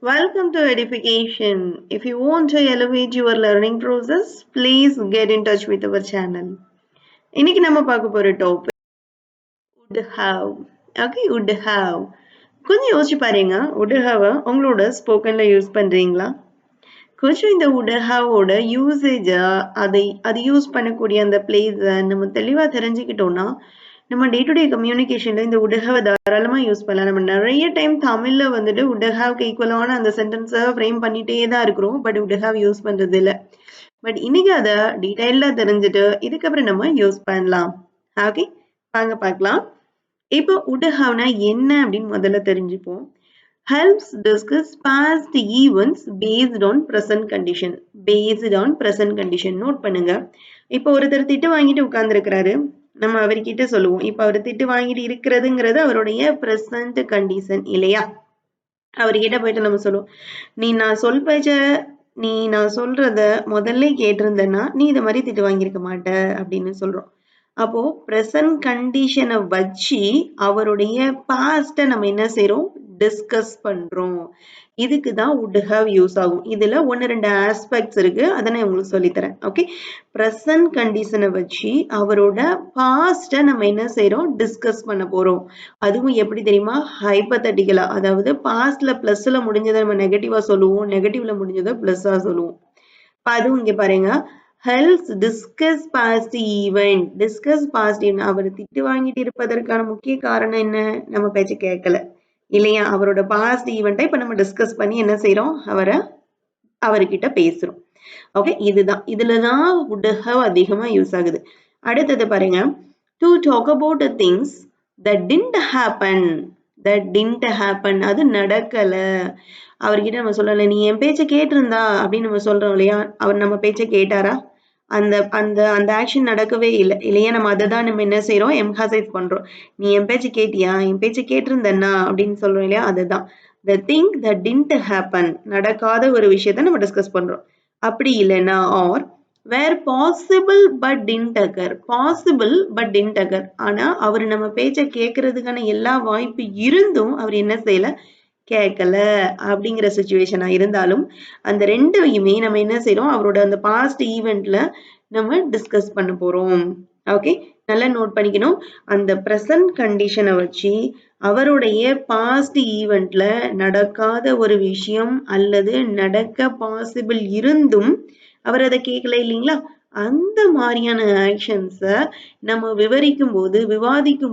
Welcome to Edification. If you want to elevate your learning process, please get in touch with our channel. இன்னைக்கு நம்ம பார்க்க போற topic would have. Okay, would have. கொஞ்சம் யோசிச்சு பாருங்க would have உங்களோட ஸ்போக்கன்ல use பண்றீங்களா? கொஞ்சம் இந்த would have ஓட யூசேஜ் அது யூஸ் பண்ணக்கூடிய அந்த பிளேஸ் நம்ம தெளிவா தெரிஞ்சுக்கிட்டோம்னா நம்ம டே டு டே கம்யூனிகேஷன்ல இந்த would have தாராளமா யூஸ் பண்ணலாம். நம்ம நிறைய டைம் தமிழ்ல வந்துட்டு would have ஈக்குவலான அந்த சென்டென்ஸை ஃப்ரேம் பண்ணிட்டே தான் இருக்கிறோம். பட் would have யூஸ் பண்றது இல்லை. பட் இன்னைக்கு அதை டீடைல்டா தெரிஞ்சுட்டு இதுக்கப்புறம் நம்ம யூஸ் பண்ணலாம். ஓகே, வாங்க பார்க்கலாம். இப்போ would haveனா என்ன அப்படின்னு முதல்ல தெரிஞ்சுப்போம். helps discuss past events based on present condition. based on present condition. Note பண்ணுங்க. இப்போ ஒருத்தர் திட்டு வாங்கிட்டு உட்கார்ந்துருக்கிறாரு. நம்ம அவர்கிட்ட சொல்லுவோம். இப்ப அவர் திட்டு வாங்கிட்டு இருக்கிறதுங்கிறது அவருடைய பிரசன்ட் கண்டிஷன் இல்லையா? அவர்கிட்ட போயிட்டு நம்ம சொல்லுவோம், நீ நான் சொல்றத முதல்ல கேட்டிருந்தேன்னா நீ இத மாதிரி திட்டு வாங்கியிருக்க மாட்ட அப்படின்னு சொல்றோம். அப்போ பிரசன்ட் கண்டிஷனை வச்சு அவருடைய பாஸ்ட நம்ம என்ன செய்யறோம், டிஸ்கஸ் பண்றோம். இதுக்கு தான் would have யூஸ் ஆகும். இதுல 1-2 ஆஸ்பெக்ட்ஸ் இருக்கு, அதை நான் உங்களுக்கு சொல்லித்தரேன். ஓகே, பிரசன்ட் கண்டிஷனை வச்சு அவரோட பாஸ்ட நம்ம என்ன செய்யறோம், டிஸ்கஸ் பண்ண போறோம். அதுவும் எப்படி தெரியுமா, ஹைபத்தட்டிக்கலா. அதாவது பாஸ்ட்ல பிளஸ்ல முடிஞ்சதை நம்ம நெகட்டிவா சொல்லுவோம், நெகட்டிவ்ல முடிஞ்சதை பிளஸ்ஸா சொல்லுவோம். அதுவும் இங்க பாருங்க, helps discuss past event. discuss past event. அவர் திட்டு வாங்கிட்டு இருப்பதற்கான முக்கிய காரணம் என்ன, நம்ம பேச்ச கேட்கல இல்லையா? அவரோட பாஸ்ட் ஈவெண்ட்டை இப்ப நம்ம டிஸ்கஸ் பண்ணி என்ன செய்யறோம், அவர்கிட்ட பேசுறோம். ஓகே, இதுலதான் would have அதிகமா யூஸ் ஆகுது. அடுத்தது பாருங்க, to talk about the things that didn't happen. அது நடக்கல. அவர்கிட்ட நம்ம சொல்லல, நீ என் பேச்ச கேட்டிருந்தா அப்படின்னு நம்ம சொல்றோம் இல்லையா? அவர் நம்ம பேச்ச கேட்டாரா? அந்த அந்த அந்த ஆக்ஷன் நடக்கவே இல்லை இல்லையா? நம்ம அதை தான் நம்ம என்ன செய்யறோம், எம்ஹசைஸ் பண்றோம். நீ என் பேச்சு கேட்டியா, என் பேச்சு கேட்டிருந்தன்னா அப்படின்னு சொல்றோம் இல்லையா? அதுதான் the thing that didn't happen. நடக்காத ஒரு விஷயத்த நம்ம டிஸ்கஸ் பண்றோம். அப்படி இல்லைன்னா or where possible but didn't occur. possible but didn't occur. ஆனா அவர் நம்ம பேச்ச கேட்கறதுக்கான எல்லா வாய்ப்பு இருந்தும் அவர் என்ன செய்யல, கேட்கல அப்படிங்கிற சுச்சுவேஷனா இருந்தாலும் அந்த ரெண்டையுமே நம்ம என்ன செய்யறோம், அவரோட அந்த பாஸ்ட் ஈவெண்ட்ல நம்ம டிஸ்கஸ் பண்ண போறோம். ஓகே, நல்லா நோட் பண்ணிக்கணும். அந்த பிரசன்ட் கண்டிஷனை வச்சு அவருடைய பாஸ்ட் ஈவெண்ட்ல நடக்காத ஒரு விஷயம் அல்லது நடக்க பாசிபிள் இருந்தும் அவர் அதை கேட்கல இல்லைங்களா? அந்த மாதிரியான ஆக்ஷன்ஸ நம்ம விவாதிக்கும்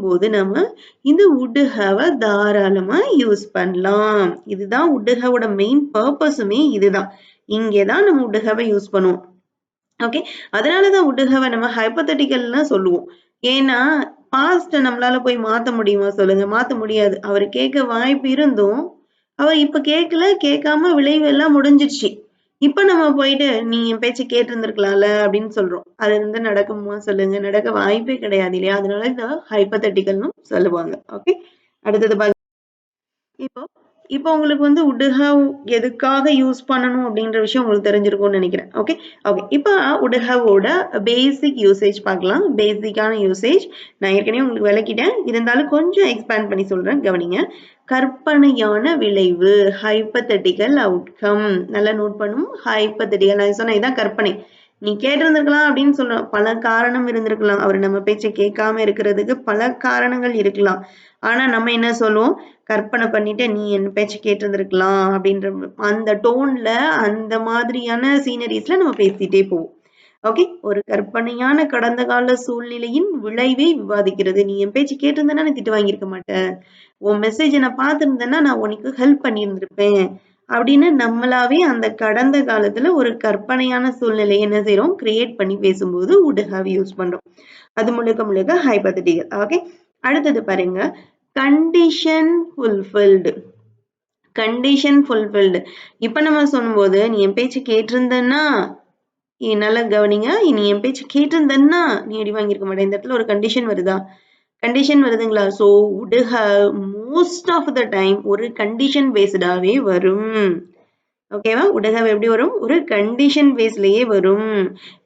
போது நம்ம இந்த would have தாராளமா யூஸ் பண்ணலாம். இதுதான் would have ஓட மெயின் பர்பஸுமே இதுதான். இங்கேதான் நம்ம would have யூஸ் பண்ணுவோம். ஓகே, அதனாலதான் would have நம்ம ஹைபோதெட்டிக்கல்னு சொல்லுவோம். ஏன்னா பாஸ்ட நம்மளால போய் மாத்த முடியுமா சொல்லுங்க? மாத்த முடியாது. அவர் கேட்க வாய்ப்பு இருந்தும் அவர் இப்ப கேட்காம விளைவு எல்லாம் முடிஞ்சிருச்சு. இப்ப நம்ம போயிட்டு நீ என் பேச்ச கேட்டிருந்திருக்கலாம்ல அப்படின்னு சொல்றோம். அது நடக்குமா சொல்லுங்க? நடக்க வாய்ப்பே கிடையாது இல்லையா? அதனால இந்த ஹைபோதெட்டிக்கல்னு சொல்லுவாங்க. ஓகே, அடுத்தது இப்போ இப்போ உங்களுக்கு would have எதுக்காக யூஸ் பண்ணணும் அப்படின்ற விஷயம் உங்களுக்கு தெரிஞ்சிருக்கும்னு நினைக்கிறேன். ஓகே ஓகே, இப்போ would have ஓட பேசிக் யூசேஜ் பார்க்கலாம். பேசிக்கான யூசேஜ் நான் ஏற்கனவே உங்களுக்கு விளக்கிட்டேன், இருந்தாலும் கொஞ்சம் எக்ஸ்பேண்ட் பண்ணி சொல்றேன், கவனிங்க. கற்பனையான விளைவு, ஹைபோதெட்டிக்கல் அவுட்கம். நல்லா நோட் பண்ணும். ஹைபோதெட்டிக்கல், நான் சொன்னேன் இதான் கற்பனை. நீ கேட்டிருந்திருக்கலாம் அப்படின்னு சொல்றோம். பல காரணம் இருந்திருக்கலாம், அவர் நம்ம பேச்சை கேட்காம இருக்கிறதுக்கு பல காரணங்கள் இருக்கலாம். ஆனா நம்ம என்ன சொல்லுவோம், கற்பனை பண்ணிட்டு நீ என் பேச்சு கேட்டிருந்திருக்கலாம் அப்படின்ற அந்த டோன்ல அந்த மாதிரியான சீனரிஸ்ல நம்ம பேசிட்டே போவோம். ஓகே, ஒரு கற்பனையான கடந்த கால சூழ்நிலையின் விளைவை விவாதிக்கிறது. நீ என் பேச்சு கேட்டிருந்தேன்னா நான் திட்டு வாங்கியிருக்க மாட்டேன், உன் மெசேஜை நான் பார்த்திருந்தேன்னா நான் உனக்கு ஹெல்ப் பண்ணியிருந்திருப்பேன் அப்படின்னு நம்மளாவே அந்த கடந்த காலத்துல ஒரு கற்பனையான சூழ்நிலையை என்ன செய்யறோம், கிரியேட் பண்ணி பேசும்போது would have யூஸ் பண்றோம். அது முழுக்க ஹைபோதெட்டிக்கல். ஓகே, அடுத்தது பாருங்க, கண்டிஷன் ஃபுல்ஃபில்டு. Condition fulfilled. இப்ப நம்ம சொல்லும்போது நீ என் பேச்சு கேட்டிருந்தன்னா, நல்லா கவனிங்க, நீ என் பேச்சு கேட்டிருந்தன்னா நீ அடி வாங்கியிருக்க மாட்டேன். இந்த இடத்துல ஒரு கண்டிஷன் வருதா? கண்டிஷன் வருதுங்களா? So would have most of the time ஒரு கண்டிஷன் பேஸ்டாவே வரும். ஓகேவா? would have எப்படி வரும்? ஒரு கண்டிஷன் பேஸ்லயே வரும்.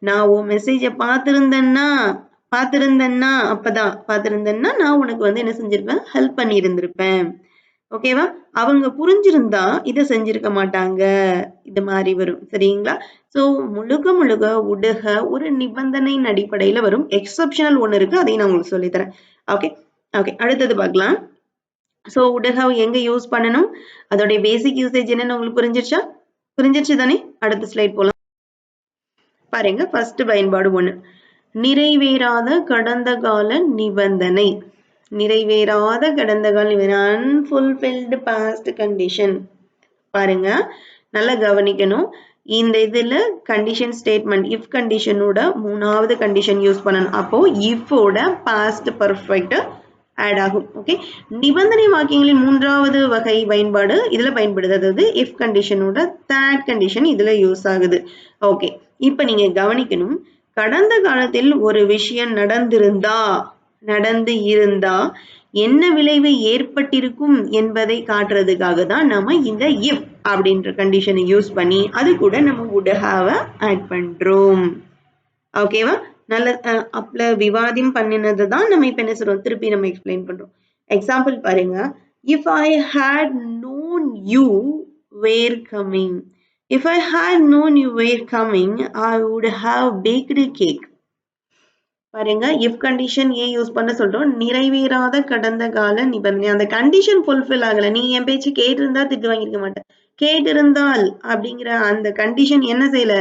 நான் உன் மெசேஜை பார்த்திருந்தேன்னா அப்பதான் பார்த்திருந்தேன்னா நான் உனக்கு என்ன செஞ்சிருப்பேன், ஹெல்ப் பண்ணி இருந்திருப்பேன். ஓகேவா? அவங்க புரிஞ்சிருந்தா இத செஞ்சிருக்க மாட்டாங்க. இது மாரி வரும். சரிங்களா? ஸோ முழுக்க முழுக்க உடுக ஒரு நிபந்தனையின் அடிப்படையில வரும். எக்செப்ஷனல் ஒண்ணு இருக்கு. அதையும் நான் உங்களுக்கு சொல்லி தரேன். ஓகே. ஓகே. அடுத்தது பார்க்கலாம். ஸோ உடக எங்க யூஸ் பண்ணணும்? அதோடைய பேசிக் யூசேஜ் என்னன்னு உங்களுக்கு புரிஞ்சிருச்சா? புரிஞ்சிருச்சு தானே? அடுத்த ஸ்லைட் போலாம். பாருங்க ஃபர்ஸ்ட் பயன்பாடு 1. நிறைவேறாத கடந்த கால நிபந்தனை. நிறைவேறாத கடந்த கால நிபந்தனை அன்ஃபுல்ஃபில்டு பாஸ்ட் கண்டிஷன். பாருங்க நல்லா கவனிக்கணும். இந்த இதுல கண்டிஷன் ஸ்டேட்மெண்ட் இஃப் கண்டிஷனோட 3வது கண்டிஷன் யூஸ் பண்ணணும். அப்போ இஃபோட பாஸ்ட் பர்ஃபெக்ட் ஆட் ஆகும். ஓகே. நிபந்தனை வாக்கியங்களின் 3வது வகை பயன்பாடு இதுல பயன்படுது. அதாவது இஃப் கண்டிஷனோட தேர்ட் கண்டிஷன் இதுல யூஸ் ஆகுது. ஓகே. இப்ப நீங்க கவனிக்கணும். கடந்த காலத்தில் ஒரு விஷயம் நடந்து இருந்தா என்ன விளைவு ஏற்பட்டிருக்கும் என்பதை காட்டுறதுக்காக தான் நம்ம இந்த இஃப் அப்படின்ற கண்டிஷனை யூஸ் பண்ணி அது கூட நம்ம would have ஆட் பண்றோம். ஓகேவா? நல்ல அப்பல விவாதம் பண்ணினது தான் நம்ம இப்ப என்ன சொல்றோம்? திருப்பி நம்ம எக்ஸ்பிளைன் பண்றோம். எக்ஸாம்பிள் பாருங்க. If I had known you were coming. If I had known you were coming, I would have baked a cake. பாருங்க இஃப் கண்டிஷன் ஏன் யூஸ் பண்ண சொல்றோம்? நிறைவேறாத கடந்த கால நிபந்தனை. அந்த கண்டிஷன் ஃபுல்ஃபில் ஆகல. நீ என் பேச்சு கேட்டிருந்தா திட்டு வாங்கியிருக்க மாட்டேன். கேட்டிருந்தால் அப்படிங்கிற அந்த கண்டிஷன் என்ன செய்யல?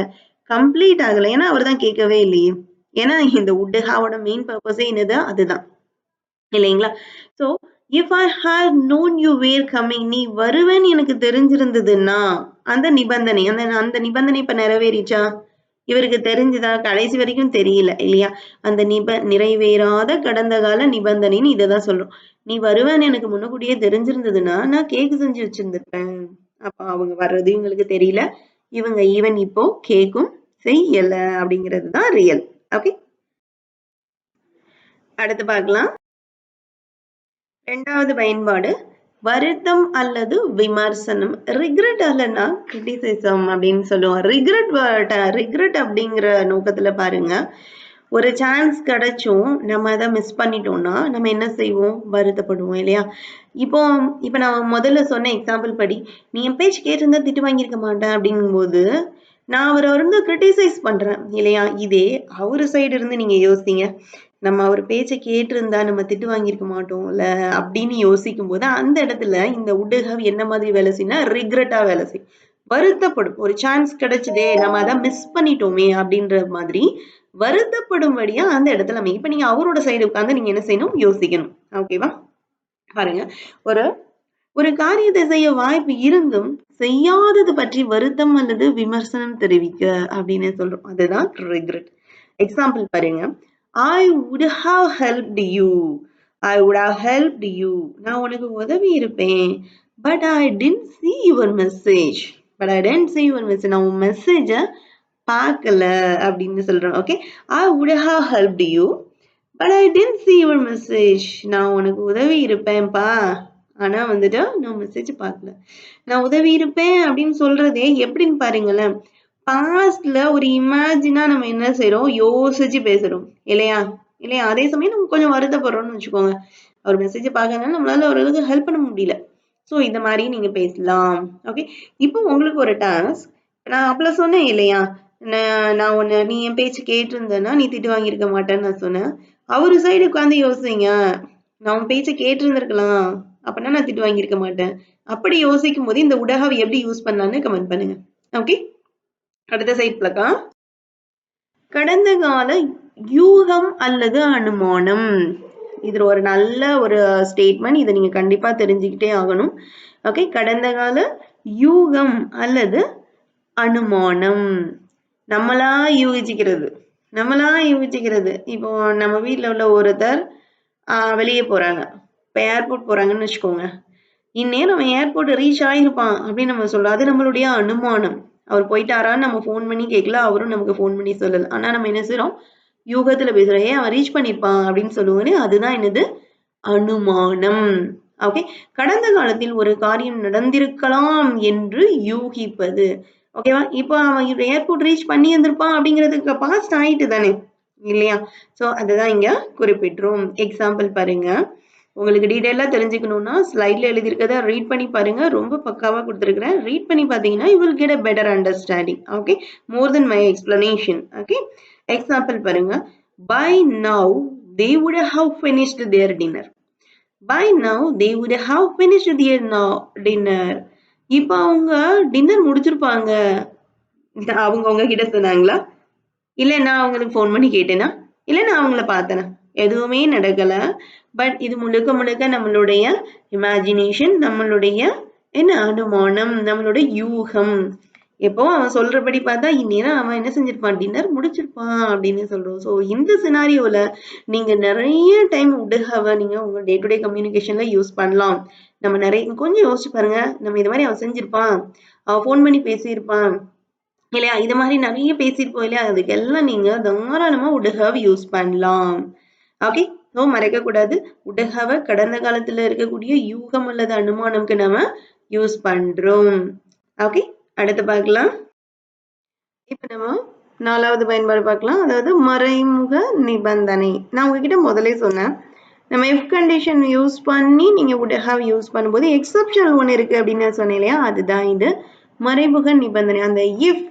கம்ப்ளீட் ஆகல. ஏன்னா அவர் தான் கேட்கவே இல்லையே. ஏன்னா இந்த would have மெயின் பர்பஸே என்னது? அதுதான். இல்லைங்களா? So if I had known you were coming, நீ வருவேன்னு எனக்கு தெரிஞ்சிருந்ததுன்னா அந்த நிபந்தனை அந்த நிபந்தனை இப்ப நிறைவேறிச்சா? இவருக்கு தெரிஞ்சுதா? கடைசி வரைக்கும் தெரியல இல்லையா? அந்த நிறைவேறாத கடந்த கால நிபந்தனைன்னு இததான் சொல்றோம். நீ வருவேன்னு எனக்கு முன்னக்கூட்டியே தெரிஞ்சிருந்ததுன்னா நான் கேக் செஞ்சு வச்சிருந்திருப்பேன். அப்ப அவங்க வர்றது இவங்களுக்கு தெரியல. இவங்க ஈவன் இப்போ கேக்கும் செய்யல அப்படிங்கிறது தான் ரியல். ஓகே. அடுத்து பார்க்கலாம். 2வது பயன்பாடு வருத்தம் அல்லது விமர்சனம். ரிக்ரெட் அல்லனா கிரிட்டிசிசம் அப்படின்னு சொல்லுவோம். ரிக்ரெட் அப்படிங்கிற நோக்கத்துல பாருங்க. ஒரு சான்ஸ் கிடைச்சும் நம்ம அதை மிஸ் பண்ணிட்டோம்னா நம்ம என்ன செய்வோம்? வருத்தப்படுவோம் இல்லையா? இப்போ இப்ப நான் முதல்ல சொன்ன எக்ஸாம்பிள் படி நீ என் பேச்சு கேட்டிருந்தா திட்டு வாங்கியிருக்க மாட்டேன் அப்படிங்கும்போது நான் அவரை வந்து கிரிட்டிசைஸ் பண்றேன் இல்லையா? இதே அவரு சைடு இருந்து நீங்க யோசிங்க. நம்ம அவர் பேச்ச கேட்டிருந்தா நம்ம திட்டு வாங்கியிருக்க மாட்டோம்ல அப்படின்னு யோசிக்கும் போது அந்த இடத்துல இந்த would have என்ன மாதிரி வேலை செய்யும்னா ரிக்ரெட்டா வேலை செய்யும். வருத்தப்படும். ஒரு சான்ஸ் கிடைச்சதே நம்ம அதை மிஸ் பண்ணிட்டோமே அப்படின்ற மாதிரி வருத்தப்படும்படியா அந்த இடத்துல அமையும். இப்ப நீங்க அவரோட சைடு உட்கார்ந்து நீங்க என்ன செய்யணும்? யோசிக்கணும். ஓகேவா? பாருங்க. ஒரு ஒரு காரியத்தை செய்ய வாய்ப்பு இருந்தும் செய்யாதது பற்றி வருத்தம் அல்லது விமர்சனம் தெரிவிக்க அப்படின்னு சொல்றோம். அதுதான் ரிக்ரெட். எக்ஸாம்பிள் பாருங்க. I would have helped you. I would have helped you. நான் உனக்கு உதவி இருப்பேன். But I didn't see your message. But I didn't see your message. நான் உன் மெசேஜ பார்க்கல அப்படின்னு சொல்றேன். Okay. I would have helped you. But I didn't see your message. நான் உனக்கு உதவி இருப்பேன்பா. ஆனா வந்துட்டு நான் மெசேஜ் பார்க்கல. நான் உதவி இருப்பேன் அப்படின்னு சொல்றதே எப்படின்னு பாருங்களேன். பாஸ்ட்ல ஒரு இமேஜினா நம்ம என்ன செய்றோம்? யோசிச்சு பேசுறோம். இல்லையா? இல்லையா? அதே சமயம் நம்ம கொஞ்சம் வருத்தப்படுறோம்னு வச்சுக்கோங்க. அவர் மெசேஜ பார்க்கறதுனால நம்மளால ஓரளவுக்கு ஹெல்ப் பண்ண முடியல. சோ இந்த மாரி நீங்க பேசலாம். ஓகே. இப்போ உங்களுக்கு ஒரு டாஸ்க். நான் அப்பல சொன்னேன் இல்லையா? நான் உன்ன நீ என் பேச்சு கேட்டிருந்தேன்னா, நீ திட்டு வாங்கியிருக்க மாட்டேன்னு நான் சொன்னேன். அவரு சைடு உட்கார்ந்து யோசிங்க. நான் உன் பேச்ச கேட்டிருந்திருக்கலாம். அப்பன்னா நான் திட்டு வாங்கியிருக்க மாட்டேன். அப்படி யோசிக்கும்போது இந்த would have எப்படி யூஸ் பண்ணலாம்னு கமெண்ட் பண்ணுங்க. ஓகே. அடுத்த சைட் பார்க்கலாம். கடந்த கால யூகம் அல்லது அனுமானம். இது ஒரு நல்ல ஒரு ஸ்டேட்மெண்ட். இதை நீங்க கண்டிப்பா தெரிஞ்சுக்கிட்டே ஆகணும். ஓகே. கடந்த கால யூகம் அல்லது அனுமானம். நம்மளா யூகிச்சுக்கிறது. இப்போ நம்ம வீட்ல உள்ள ஒருத்தர் வெளியே போறாங்க. இப்ப ஏர்போர்ட் போறாங்கன்னு வச்சுக்கோங்க. இந்நேரம் அவன் ஏர்போர்ட் ரீச் ஆயிருப்பான் அப்படின்னு நம்ம சொல்றோம். அது நம்மளுடைய அனுமானம். அவர் போயிட்டாரான்னு நம்ம ஃபோன் பண்ணி கேட்கல. அவரும் நமக்கு ஃபோன் பண்ணி சொல்லல. ஆனா நம்ம என்ன செய்றோம்? யூகத்துல பேசுறோம். ஏன் அவன் ரீச் பண்ணிருப்பான் அப்படின்னு சொல்லுவோன்னு அதுதான் என்னது? அனுமானம். ஓகே. கடந்த காலத்தில் ஒரு காரியம் நடந்திருக்கலாம் என்று யூகிப்பது. ஓகேவா? இப்போ அவன் ஏர்போர்ட் ரீச் பண்ணி இருந்திருப்பான் அப்படிங்கிறதுக்கு பாஸ்ட் ஆயிட்டு தானே இல்லையா? சோ அதுதான் இங்க குறிப்பிட்டுரும். எக்ஸாம்பிள் பாருங்க. உங்களுக்கு டீடைலா தெரிஞ்சுக்கணும்னா ஸ்லைட்ல எழுதியிருக்கத ரீட் பண்ணி பாருங்க. ரொம்ப பக்காவா கொடுத்துருக்கிறேன். ரீட் பண்ணி பார்த்தீங்கன்னா you will get a better understanding. Okay, more than my explanation. Okay, example பாருங்க. By now they would have finished their dinner. By now they would have finished their dinner. இப்ப அவங்க டின்னர் முடிச்சிருப்பாங்க. அவங்க உங்ககிட்ட சொன்னாங்களா? இல்ல நான் அவங்களுக்கு ஃபோன் பண்ணி கேட்டேனா? இல்ல நான் அவங்கள பார்த்தேனா? எதுவுமே நடக்கல. பட் இது முழுக்க முழுக்க நம்மளுடைய இமேஜினேஷன், நம்மளுடைய என்ன அனுமானம், நம்மளோட யூகம். எப்பவும் அவன் சொல்றபடி பார்த்தா இந்நேரம் அவன் என்ன செஞ்சிருப்பான்? டின்னர் முடிச்சிருப்பான் அப்படின்னு சொல்றோம். ஸோ இந்த சினாரியோல நீங்க நிறைய டைம் would have நீங்க உங்க டே டு டே கம்யூனிகேஷன்ல யூஸ் பண்ணலாம். நம்ம நிறைய கொஞ்சம் யோசிச்சு பாருங்க. நம்ம இது மாதிரி அவன் செஞ்சிருப்பான், அவன் ஃபோன் பண்ணி பேசியிருப்பான் இல்லையா? இது மாதிரி நிறைய பேசியிருப்போம் இல்லையா? அதுக்கெல்லாம் நீங்க தாராளமா would have யூஸ் பண்ணலாம். ஓகே, ஸோ மறைக்கக்கூடாது. would have கடந்த காலத்துல இருக்கக்கூடிய யூகம் அல்லது அனுமானம்க்கு நம்ம யூஸ் பண்றோம். ஓகே, அடுத்து பார்க்கலாம். இப்ப நம்ம 4வது பயன்பாடு பார்க்கலாம். அதாவது மறைமுக நிபந்தனை. நான் உங்ககிட்ட முதலே சொன்னேன். நம்ம if கண்டிஷன் யூஸ் பண்ணி நீங்க would have யூஸ் பண்ணும்போது எக்ஸப்ஷனல் ஒன்று இருக்கு அப்படின்னு சொன்னேன் இல்லையா? அதுதான் இது மறைமுக நிபந்தனை. அந்த if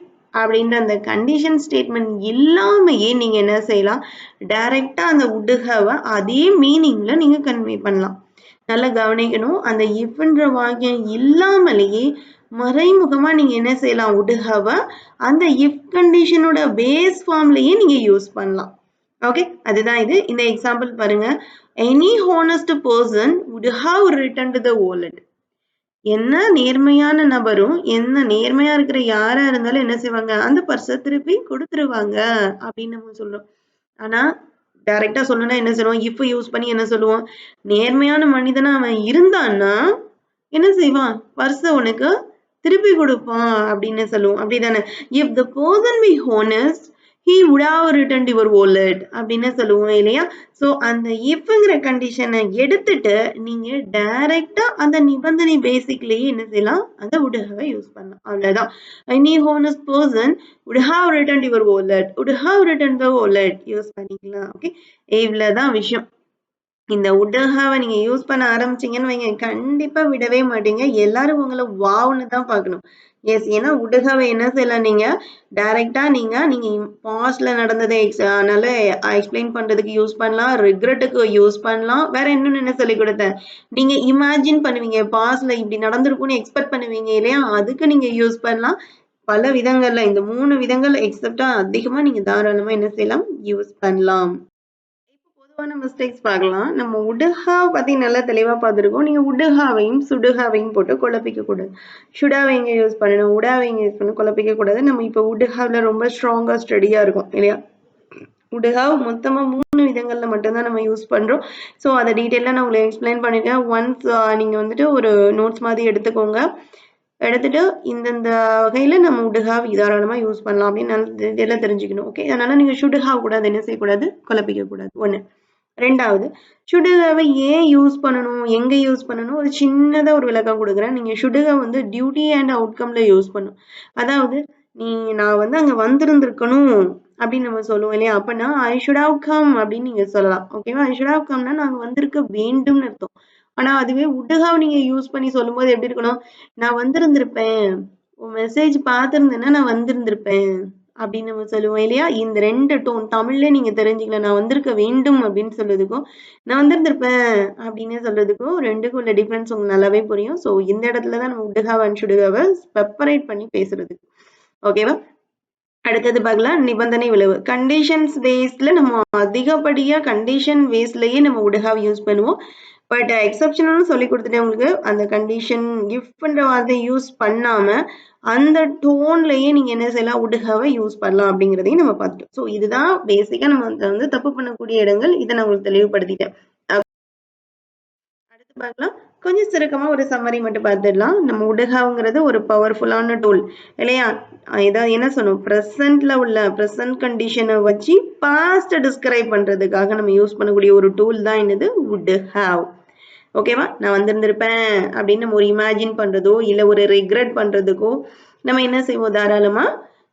அப்படின்ற அந்த கண்டிஷன் ஸ்டேட்மெண்ட் இல்லாமையே நீங்க என்ன செய்யலாம்? டைரக்டா அந்த would have அதே மீனிங்ல நீங்க கன்வே பண்ணலாம். நல்லா கவனிக்கணும். அந்த ifன்ற வாக்கியம் இல்லாமலேயே மறைமுகமா நீங்க என்ன செய்யலாம்? would have அந்த if கண்டிஷனோட பேஸ் ஃபார்ம்லயே நீங்க யூஸ் பண்ணலாம். ஓகே, அதுதான் இது. இந்த எக்ஸாம்பிள் பாருங்க. Any honest person would have returned the wallet. என்ன நேர்மையான நபரும் என்ன நேர்மையா இருக்கிற யாரா இருந்தாலும் என்ன செய்வாங்க? அந்த பர்ஸை திருப்பி கொடுத்துருவாங்க அப்படின்னு நம்ம சொல்றோம். ஆனா டைரக்டா சொல்லணும்னா என்ன சொல்லுவோம்? if யூஸ் பண்ணி என்ன சொல்லுவோம்? நேர்மையான மனிதனா அவன் இருந்தான்னா என்ன செய்வான்? பர்ஸை உனக்கு திருப்பி கொடுப்பான் அப்படின்னு சொல்லுவோம். அப்படிதானே? if the person be honest he would have returned your wallet அப்படின்னு சொல்லுவோம் இல்லையா? ஸோ அந்த ifங்கிற கண்டிஷனை எடுத்துட்டு நீங்க டைரக்டா அந்த நிபந்தனை பேசிக்லயே என்ன செய்யலாம்? அந்த would have யூஸ் பண்ணலாம். அவ்வளவுதான். any honest person would have returned your wallet, would have returned the wallet use பண்ணிக்கலாம். ஓகே, இவ்வளவுதான் விஷயம். இந்த would have நீங்க யூஸ் பண்ண ஆரம்பிச்சீங்கன்னு வைங்க, கண்டிப்பா விடவே மாட்டீங்க. எல்லாரும் உங்களை வாவ்னு தான் பார்க்கணும். எஸ், ஏன்னா would have என்ன செய்யலாம்? நீங்க டைரக்டா நீங்க பாஸ்ட்ல நடந்ததை அதனால எக்ஸ்பிளைன் பண்றதுக்கு யூஸ் பண்ணலாம், ரிக்ரெட்டுக்கு யூஸ் பண்ணலாம். வேற இன்னொன்னு என்ன சொல்லி கொடுத்தேன்? நீங்க இமேஜின் பண்ணுவீங்க, பாஸ்ட்ல இப்படி நடந்திருக்கும்னு எக்ஸ்பெக்ட் பண்ணுவீங்க இல்லையா? அதுக்கு நீங்க யூஸ் பண்ணலாம். பல விதங்கள்ல இந்த 3 விதங்கள் எக்ஸப்டா அதிகமா நீங்க தாராளமா என்ன செய்யலாம்? யூஸ் பண்ணலாம். பொதுவான மிஸ்டேக்ஸ் பார்க்கலாம். நம்ம would have பத்தி நல்லா தெளிவா பார்த்துருக்கோம். நீங்க would haveயும் should haveயும் போட்டு குழப்பிக்க கூடாது. should have எங்க யூஸ் பண்ணணும், would have எங்க யூஸ் பண்ணணும் குழப்பிக்க கூடாது. நம்ம இப்போ would haveல ரொம்ப ஸ்ட்ராங்கா ஸ்டடியா இருக்கும் இல்லையா? would have மொத்தமா 3 விதங்கள்ல மட்டும்தான் நம்ம யூஸ் பண்றோம். ஸோ அதை டீட்டெயிலாக நான் உங்களுக்கு எக்ஸ்பிளைன் பண்ணிருக்கேன். ஒன்ஸ் நீங்க வந்துட்டு ஒரு நோட்ஸ் மாதிரி எடுத்துக்கோங்க. எடுத்துட்டு இந்தந்த வகையில நம்ம would have தாராளமா யூஸ் பண்ணலாம் அப்படின்னு நல்லா டீட்டெயிலாக தெரிஞ்சுக்கணும். ஓகே, அதனால நீங்க should have கூட அதை என்ன செய்யக்கூடாது? குழப்பிக்க கூடாது. ஒண்ணு. ரெண்டாவது, should have ஏன் யூஸ் பண்ணணும், எங்க யூஸ் பண்ணணும், ஒரு சின்னதா ஒரு விளக்கம் கொடுக்குறேன். நீங்க should have வந்து டியூட்டி அண்ட் அவுட்கம்ல யூஸ் பண்ணும். அதாவது நான் வந்து அங்க வந்திருந்திருக்கணும் அப்படின்னு நம்ம சொல்லுவோம் இல்லையா? அப்பனா ஐ should have come அப்படின்னு நீங்க சொல்லலாம். ஓகேவா? ஐ should have comeனா நாங்க வந்திருக்க வேண்டும்னு அர்த்தம். ஆனா அதுவே would have நீங்க யூஸ் பண்ணி சொல்லும்போது எப்படி இருக்கணும்? நான் வந்திருந்திருப்பேன், உன் மெசேஜ் பார்த்திருந்தேன்னா நான் வந்திருந்திருப்பேன் அப்படின்னு நம்ம சொல்லுவோம் இல்லையா? இந்த 2 டோன் தமிழ்ல நீங்க தெரிஞ்சுக்கலாம். நான் வந்திருக்க வேண்டும் அப்படின்னு சொல்றதுக்கும், நான் வந்திருந்திருப்பேன் அப்படின்னு சொல்றதுக்கும் 2க்கும் உள்ள டிஃபரன்ஸ் உங்களுக்கு நல்லாவே புரியும். ஸோ இந்த இடத்துல தான் நம்ம would have and should have separate பண்ணி பேசுறது. ஓகேவா? அடுத்தது பார்க்கலாம், நிபந்தனை விளைவு. கண்டிஷன்ஸ் பேஸ்ல நம்ம அதிகப்படியா கண்டிஷன் பேஸ்லயே நம்ம would have யூஸ் பண்ணுவோம். பட் எக்ஸப்ஷனல்னு சொல்லி கொடுத்துட்டேன் உங்களுக்கு. அந்த கண்டிஷன் இஃப்ன்ற வார்த்தை யூஸ் பண்ணாம அந்த டோன்லயே நீங்க என்ன செய்யலாம்? would have யூஸ் பண்ணலாம் அப்படிங்கிறதையும் நம்ம பார்த்துட்டோம். ஸோ இதுதான் பேசிக்கா நம்ம வந்து தப்பு பண்ணக்கூடிய இடங்கள். இதை நான் உங்களுக்கு தெளிவுபடுத்திட்டேன். அடுத்து பார்க்கலாம். கொஞ்சம் சுருக்கமா ஒரு சம்மரி மட்டும் பார்த்துடலாம். நம்ம would haveங்கிறது ஒரு பவர்ஃபுல்லான டூல் இல்லையா? ஏதாவது என்ன சொன்னோம்? ப்ரெசென்ட்ல உள்ள ப்ரெசென்ட் கண்டிஷனை வச்சு பாஸ்ட் டிஸ்கிரைப் பண்றதுக்காக நம்ம யூஸ் பண்ணக்கூடிய ஒரு டூல் தான் என்னது? would have. ஓகேவா? நான் வந்திருந்திருப்பேன் அப்படின்னு நம்ம ஒரு இமேஜின் பண்றதோ இல்ல ஒரு ரிக்ரெட் பண்றதுக்கோ நம்ம என்ன செய்வோம்? தாராளமா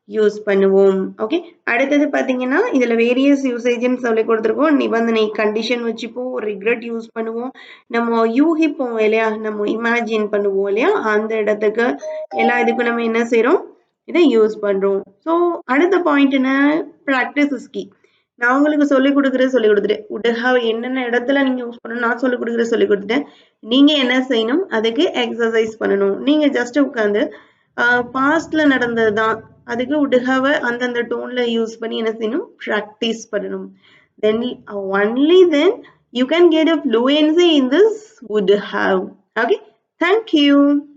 யூஸ் பண்ணுவோம். ஓகே. அடுத்தது பார்த்தீங்கன்னா, இதுல வேரியஸ் யூசேஜ்ன்னு சொல்லிக் குடுத்துருக்கோம். நிபந்தனை கண்டிஷன் வச்சுப்போம். ரிக்ரெட் யூஸ் பண்ணுவோம். நம்ம யூகிப்போம் இல்லையா? நம்ம இமேஜின் பண்ணுவோம் இல்லையா? அந்த இடத்துக்கு எல்லா இதுக்கும் நம்ம என்ன செய்றோம்? இத யூஸ் பண்றோம். ஸோ அடுத்த பாயிண்ட் என்ன? Practice is key. நான் உங்களுக்கு சொல்லிக் குடுத்துட்டேன். would have என்னென்ன இடத்துல நீங்க யூஸ் பண்ணணும் நான் சொல்லிக் குடுத்துட்டேன். நீங்க என்ன செய்யணும்? அதுக்கு எக்ஸர்சைஸ் பண்ணணும். நீங்க ஜஸ்ட் உட்கார்ந்து பாஸ்ட்ல நடந்தது தான். அதுக்கு would have அந்தந்த டோன்ல யூஸ் பண்ணி என்ன செய்யணும்? பிராக்டிஸ் பண்ணணும். Then only then you can get a fluency in this would have. Okay. Thank you.